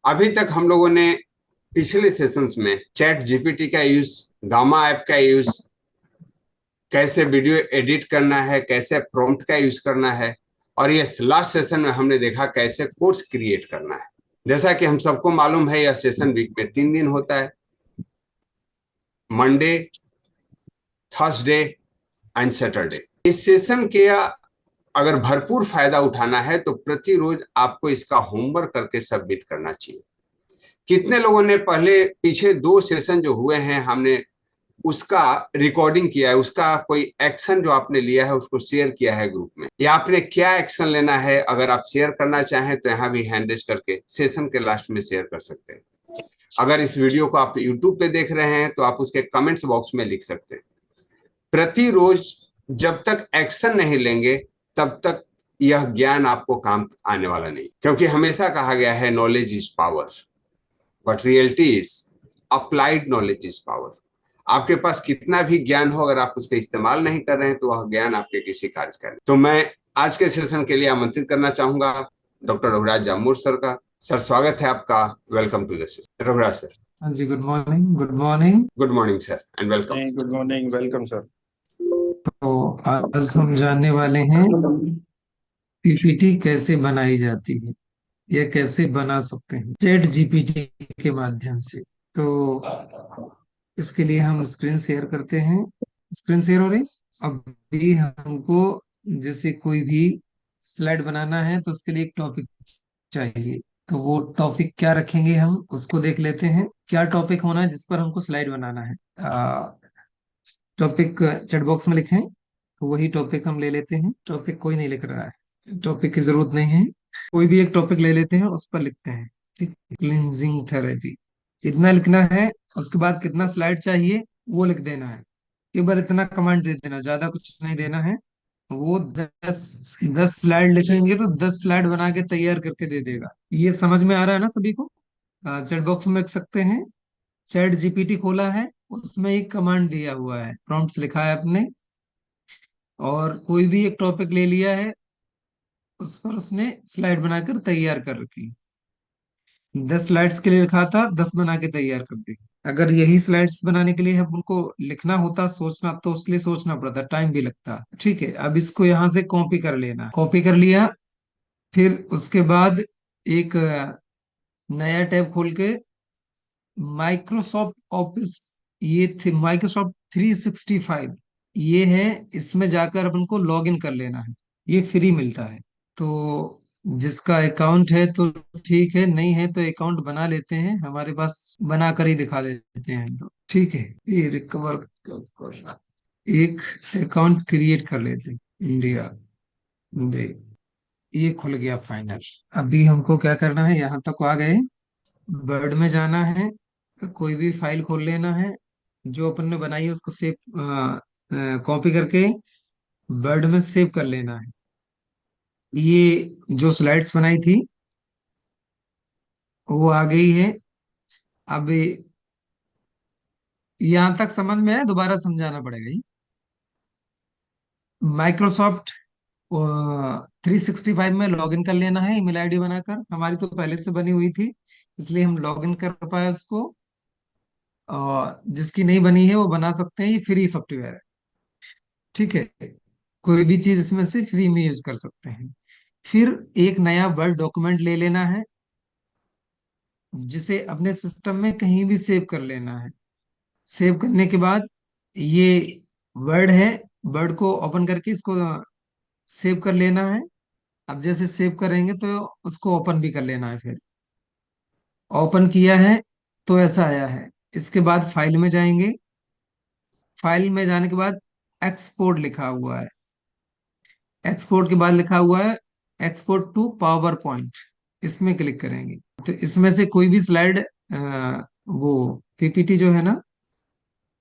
अभी तक हम लोगों ने पिछले सेशंस में चैट जीपीटी का यूज, गामा ऐप का यूज, कैसे वीडियो एडिट करना है, कैसे प्रॉम्प्ट का यूज करना है, और ये लास्ट सेशन में हमने देखा कैसे कोर्स क्रिएट करना है। जैसा कि हम सबको मालूम है, यह सेशन वीक में 3 दिन होता है, मंडे, थर्सडे एंड सैटरडे। इस सेशन के अगर भरपूर फायदा उठाना है तो प्रतिरोज आपको इसका होमवर्क करके सबमिट करना चाहिए। कितने लोगों ने पहले पीछे 2 सेशन जो हुए हैं हमने उसका रिकॉर्डिंग किया है, उसका कोई एक्शन जो आपने लिया है उसको शेयर किया है ग्रुप में, या आपने क्या एक्शन लेना है अगर आप शेयर करना चाहें तो यहाँ भी हैंड रेज करके सेशन के लास्ट में शेयर कर सकते हैं। अगर इस वीडियो को आप यूट्यूब पे देख रहे हैं तो आप उसके कमेंट्स बॉक्स में लिख सकते हैं। प्रतिरोज जब तक एक्शन नहीं लेंगे तब तक यह ज्ञान आपको काम आने वाला नहीं, क्योंकि हमेशा कहा गया है knowledge is power, but reality is applied knowledge is power. आपके पास कितना भी ज्ञान हो, अगर आप उसका इस्तेमाल नहीं कर रहे हैं तो वह ज्ञान आपके किसी कार्य का नहीं। तो मैं आज के सेशन के लिए आमंत्रित करना चाहूंगा डॉक्टर रघुराज जामोद सर का। सर, स्वागत है आपका। Welcome to the session Raghuraj sir. हाँ जी, good morning. Good morning. Good morning sir and welcome. Good morning, welcome sir. तो आज हम जानने वाले हैं पीपीटी कैसे बनाई जाती है या कैसे बना सकते हैं चैट जीपीटी के माध्यम से। तो इसके लिए हम स्क्रीन शेयर करते हैं। स्क्रीन शेयर हो रही। अभी हमको जैसे कोई भी स्लाइड बनाना है तो उसके लिए एक टॉपिक चाहिए। तो वो टॉपिक क्या रखेंगे हम उसको देख लेते हैं। क्या टॉपिक होना है जिस पर हमको स्लाइड बनाना है। टॉपिक चैट बॉक्स में लिखें तो वही टॉपिक हम ले लेते हैं। टॉपिक कोई नहीं लिख रहा है, टॉपिक की जरूरत नहीं है। कोई भी एक टॉपिक ले लेते हैं, उस पर लिखते हैं। ठीक, क्लींजिंग थेरेपी इतना लिखना है। उसके बाद कितना स्लाइड चाहिए वो लिख देना है। एक बार इतना कमांड दे देना, ज्यादा कुछ नहीं देना है। वो 10 स्लाइड लिखेंगे तो 10 स्लाइड बना के तैयार करके दे देगा। ये समझ में आ रहा है ना सभी को? चैट बॉक्स में लिख सकते हैं। चैट जीपीटी खोला है, उसमें एक कमांड दिया हुआ है, प्रॉम्प्ट्स लिखा है अपने, और कोई भी एक टॉपिक ले लिया है, उस पर उसने स्लाइड बनाकर तैयार कर रखी। 10 स्लाइड्स के लिए लिखा था, 10 बना के तैयार कर दी। अगर यही स्लाइड्स बनाने के लिए हम उनको लिखना होता, सोचना, तो उसके लिए सोचना पड़ता, टाइम भी लगता। ठीक है, अब इसको यहाँ से कॉपी कर लेना। कॉपी कर लिया, फिर उसके बाद एक नया टैब खोल के माइक्रोसॉफ्ट ऑफिस, ये थे माइक्रोसॉफ्ट 365, ये है। इसमें जाकर अपन को लॉग इन कर लेना है। ये फ्री मिलता है। तो जिसका अकाउंट है तो ठीक है, नहीं है तो अकाउंट बना लेते हैं। हमारे पास बना कर ही दिखा देते हैं तो ठीक है। ये रिकवर एक अकाउंट क्रिएट कर लेते हैं। इंडिया डे, ये खुल गया फाइनल। अभी हमको क्या करना है, यहाँ तक आ गए, वर्ड में जाना है, कोई भी फाइल खोल लेना है जो अपन ने बनाई है, उसको सेव, कॉपी करके वर्ड में सेव कर लेना है। ये जो स्लाइड्स बनाई थी वो आ गई है। अब यहाँ तक समझ में है, दोबारा समझाना पड़ेगा ही। माइक्रोसॉफ्ट 365 में लॉगिन कर लेना है, ईमेल आईडी बनाकर। हमारी तो पहले से बनी हुई थी, इसलिए हम लॉगिन कर पाए उसको। और जिसकी नहीं बनी है वो बना सकते हैं, ये फ्री सॉफ्टवेयर है। ठीक है, कोई भी चीज इसमें से फ्री में यूज कर सकते हैं। फिर एक नया वर्ड डॉक्यूमेंट ले लेना है, जिसे अपने सिस्टम में कहीं भी सेव कर लेना है। सेव करने के बाद ये वर्ड है, वर्ड को ओपन करके इसको सेव कर लेना है। अब जैसे सेव करेंगे तो उसको ओपन भी कर लेना है। फिर ओपन किया है तो ऐसा आया है। इसके बाद फाइल में जाएंगे। फाइल में जाने के बाद एक्सपोर्ट लिखा हुआ है। एक्सपोर्ट के बाद लिखा हुआ है एक्सपोर्ट टू पावर पॉइंट, इसमें क्लिक करेंगे तो इसमें से कोई भी स्लाइड, वो पीपीटी जो है ना,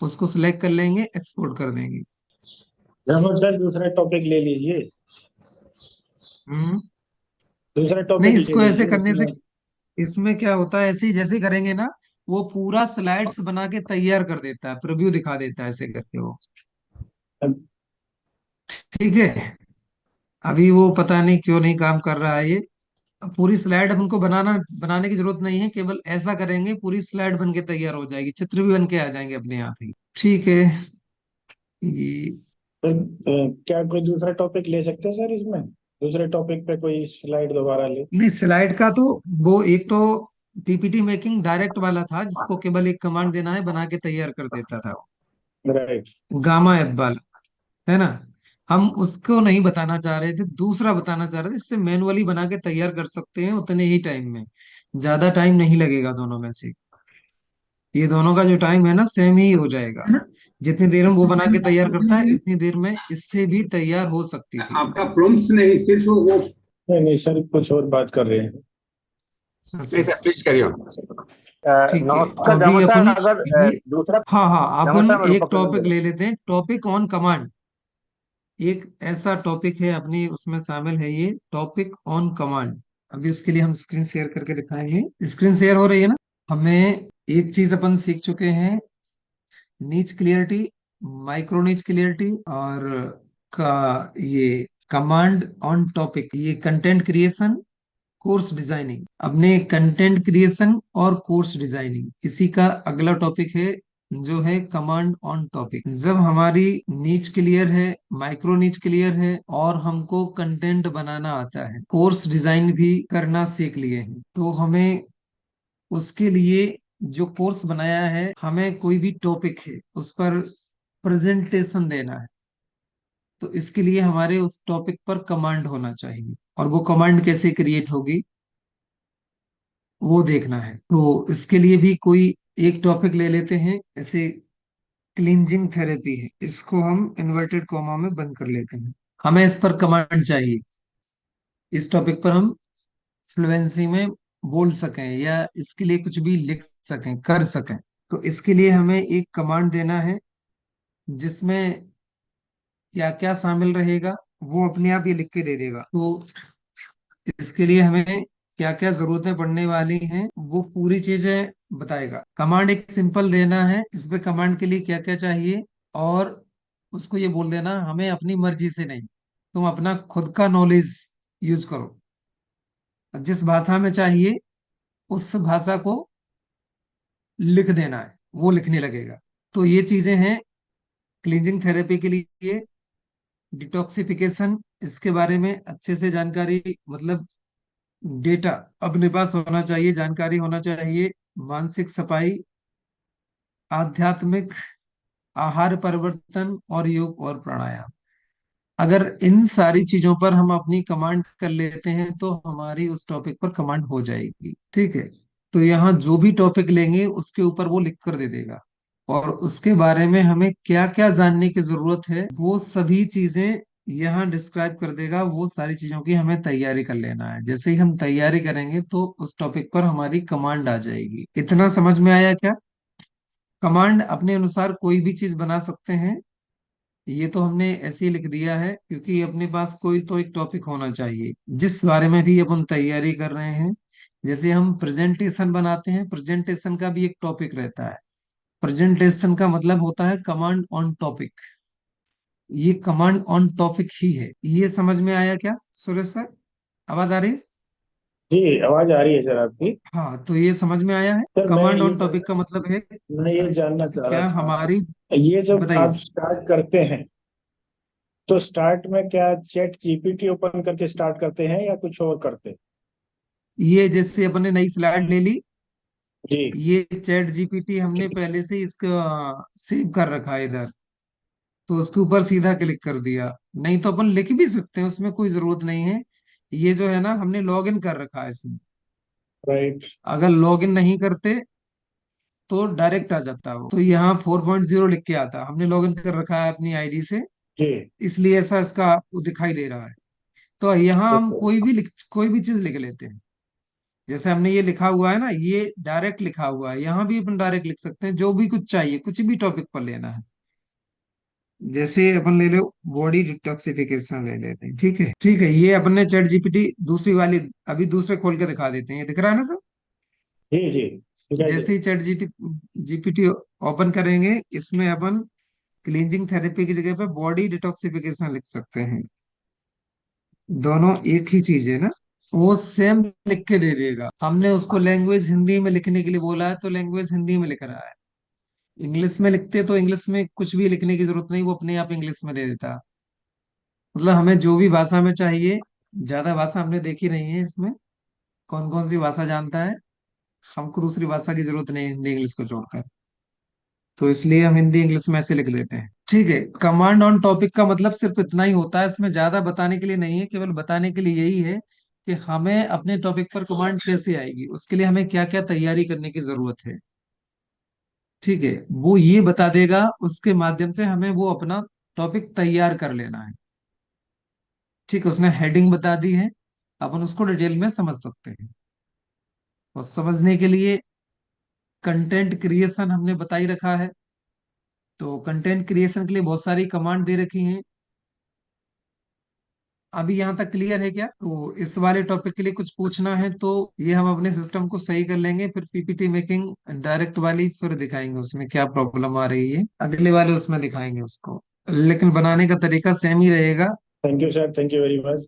उसको सिलेक्ट कर लेंगे, एक्सपोर्ट कर देंगे। जरूर सर, दूसरा टॉपिक ले लीजिए। हम्म। दूसरा नहीं, टॉपिक ले इसको ऐसे लीजिए करने से उसमें। इसमें क्या होता है, ऐसे ही जैसे ही करेंगे ना, वो पूरा स्लाइड्स बना के तैयार कर देता है, प्रीव्यू दिखा देता है ऐसे करके वो। ठीक है, अभी वो पता नहीं क्यों नहीं काम कर रहा है ये। पूरी स्लाइड हमको बनाने की जरूरत नहीं है, केवल ऐसा करेंगे पूरी स्लाइड बन के तैयार हो जाएगी, चित्र भी बन के आ जाएंगे अपने आप ही। ठीक है। ये तो क्या कोई दूसरा टॉपिक ले सकते हैं सर इसमें? दूसरे टॉपिक पे कोई स्लाइड दोबारा ले। नहीं, स्लाइड का तो वो एक तो पीपीटी मेकिंग डायरेक्ट वाला था, जिसको केवल एक कमांड देना है, बना के तैयार कर देता था वो, राइट। गामा ऐप वाला, है ना। हम उसको नहीं बताना चाह रहे थे, दूसरा बताना चाह रहे थे, इससे मैनुअली बना के तैयार कर सकते हैं उतने ही टाइम में, ज्यादा टाइम नहीं लगेगा दोनों में से। ये दोनों का जो टाइम है ना सेम ही हो जाएगा, जितनी देर में वो बना के तैयार करता है इतनी देर में इससे भी तैयार हो सकती थी। आपका प्रॉम्प्ट्स नहीं, सिर्फ वो। नहीं नहीं सर, कुछ और बात कर रहे हैं। नहीं अच्छा, सर, प्लीज करिए। ठीक है। नमस्कार अभी जमन अपन सर, अगर ये, दूसरा हाँ हाँ, जमन अपन सर मेरे एक को पकड़ने टॉपिक दे। ले लेते हैं, टॉपिक ऑन कमांड। एक ऐसा टॉपिक है अपनी उसमें शामिल है, ये टॉपिक ऑन कमांड। अभी उसके लिए हम स्क्रीन शेयर करके दिखाएंगे। स्क्रीन शेयर हो रही है ना? हमें एक चीज अपन सीख चुके हैं, नीच क्लियरिटी, माइक्रो नीच क्लियरिटी, और का ये कमांड ऑन टॉपिक, ये कंटेंट क्रिएशन, कोर्स डिजाइनिंग। अपने कंटेंट क्रिएशन और कोर्स डिजाइनिंग, इसी का अगला टॉपिक है जो है कमांड ऑन टॉपिक। जब हमारी नीच क्लियर है, माइक्रो नीच क्लियर है, और हमको कंटेंट बनाना आता है, कोर्स डिजाइन भी करना सीख लिए हैं, तो हमें उसके लिए जो कोर्स बनाया है, हमें कोई भी टॉपिक है उस पर प्रेजेंटेशन देना है, तो इसके लिए हमारे उस टॉपिक पर कमांड होना चाहिए, और वो कमांड कैसे क्रिएट होगी वो देखना है। तो इसके लिए भी कोई एक टॉपिक ले लेते हैं, ऐसे क्लिंजिंग थेरेपी है, इसको हम इन्वर्टेड कॉमा में बंद कर लेते हैं। हमें इस पर कमांड चाहिए, इस टॉपिक पर हम फ्लुएंसी में बोल सकें या इसके लिए कुछ भी लिख सकें, कर सकें। तो इसके लिए हमें एक कमांड देना है जिसमें क्या क्या शामिल रहेगा वो अपने आप ये लिख के दे देगा। तो इसके लिए हमें क्या क्या जरूरतें पड़ने वाली हैं वो पूरी चीजें बताएगा। कमांड एक सिंपल देना है, इस पे कमांड के लिए क्या क्या चाहिए, और उसको ये बोल देना हमें अपनी मर्जी से नहीं, तुम अपना खुद का नॉलेज यूज करो, जिस भाषा में चाहिए उस भाषा को लिख देना है, वो लिखने लगेगा। तो ये चीजें हैं क्लींजिंग थेरेपी के लिए। डिटॉक्सिफिकेशन, इसके बारे में अच्छे से जानकारी, मतलब डेटा अपने पास होना चाहिए, जानकारी होना चाहिए। मानसिक सफाई, आध्यात्मिक, आहार परिवर्तन, और योग और प्राणायाम। अगर इन सारी चीजों पर हम अपनी कमांड कर लेते हैं तो हमारी उस टॉपिक पर कमांड हो जाएगी। ठीक है। तो यहाँ जो भी टॉपिक लेंगे उसके ऊपर वो लिख कर दे देगा, और उसके बारे में हमें क्या क्या जानने की जरूरत है वो सभी चीजें यहाँ डिस्क्राइब कर देगा। वो सारी चीजों की हमें तैयारी कर लेना है, जैसे ही हम तैयारी करेंगे तो उस टॉपिक पर हमारी कमांड आ जाएगी। इतना समझ में आया क्या? कमांड अपने अनुसार कोई भी चीज बना सकते हैं, ये तो हमने ऐसे ही लिख दिया है क्योंकि अपने पास कोई तो एक टॉपिक होना चाहिए जिस बारे में भी अपन तैयारी कर रहे हैं। जैसे हम प्रेजेंटेशन बनाते हैं, प्रेजेंटेशन का भी एक टॉपिक रहता है। प्रेजेंटेशन का मतलब होता है कमांड ऑन टॉपिक, ये कमांड ऑन टॉपिक ही है। ये समझ में आया क्या सुरेश सर? आवाज आ रही है? जी, आवाज आ रही है सर आपकी। हाँ, तो ये समझ में आया है, सर कमांड ऑन टॉपिक का मतलब है मैं ये जानना चाह रहा क्या था, हमारी। ये जब बताइए। आप स्टार्ट करते हैं तो स्टार्ट में क्या चैट जीपीटी ओपन करके स्टार्ट करते हैं या कुछ और करते हैं? ये जैसे अपने नई स्लाइड ले ली, जी। ये चैट जीपीटी हमने पहले से इसका सेव कर रखा है इधर, तो उसके ऊपर सीधा क्लिक कर दिया। नहीं तो अपन लिख भी सकते हैं, उसमें कोई जरूरत नहीं है। ये जो है ना, हमने लॉगिन कर रखा है इसमें, राइट। अगर लॉगिन नहीं करते तो डायरेक्ट आ जाता है वो। तो यहाँ 4.0 लिख के आता, हमने लॉगिन कर रखा है अपनी आईडी से, जी। इसलिए ऐसा इसका वो दिखाई दे रहा है। तो यहाँ हम कोई भी चीज लिख लेते हैं। जैसे हमने ये लिखा हुआ है ना, ये डायरेक्ट लिखा हुआ है, यहाँ भी अपन डायरेक्ट लिख सकते हैं जो भी कुछ चाहिए, कुछ भी टॉपिक पर लेना है। जैसे अपन ले लो बॉडी डिटॉक्सिफिकेशन ले लेते हैं। ठीक है, ठीक है। ये अपन ने चैट जीपीटी दूसरी वाली अभी दूसरे खोल के दिखा देते हैं, ये दिख रहा है ना सर? जी जी, दिखाई दे। जैसे ही चैट जीपीटी ओपन करेंगे, इसमें अपन क्लींजिंग थेरेपी की जगह पे बॉडी डिटॉक्सिफिकेशन लिख सकते हैं। दोनों एक ही चीज है ना। वो सेम लिख के दे देगा। हमने उसको लैंग्वेज हिंदी में लिखने के लिए बोला है तो लैंग्वेज हिंदी में लिख रहा है। इंग्लिश में लिखते तो इंग्लिश में कुछ भी लिखने की जरूरत नहीं, वो अपने आप इंग्लिश में दे देता। मतलब हमें जो भी भाषा में चाहिए, ज्यादा भाषा हमने देखी नहीं है इसमें, कौन कौन सी भाषा जानता है। हमको दूसरी भाषा की जरूरत नहीं है हिंदी इंग्लिश को छोड़कर, तो इसलिए हम हिंदी इंग्लिश में ऐसे लिख लेते हैं। ठीक है, कमांड ऑन टॉपिक का मतलब सिर्फ इतना ही होता है, इसमें ज्यादा बताने के लिए नहीं है, केवल बताने के लिए यही है कि हमें अपने टॉपिक पर कमांड कैसे आएगी, उसके लिए हमें क्या क्या तैयारी करने की जरूरत है। ठीक है, वो ये बता देगा, उसके माध्यम से हमें वो अपना टॉपिक तैयार कर लेना है। ठीक है, उसने हेडिंग बता दी है, अपन उसको डिटेल में समझ सकते हैं। और समझने के लिए कंटेंट क्रिएशन हमने बता ही रखा है, तो कंटेंट क्रिएशन के लिए बहुत सारी कमांड दे रखी हैं। अभी यहाँ तक क्लियर है क्या? तो इस वाले टॉपिक के लिए कुछ पूछना है तो ये हम अपने सिस्टम को सही कर लेंगे, फिर पीपीटी मेकिंग डायरेक्ट वाली फिर दिखाएंगे उसमें क्या प्रॉब्लम आ रही है, अगले वाले उसमें दिखाएंगे उसको, लेकिन बनाने का तरीका सेम ही रहेगा। Thank you sir, thank you very much.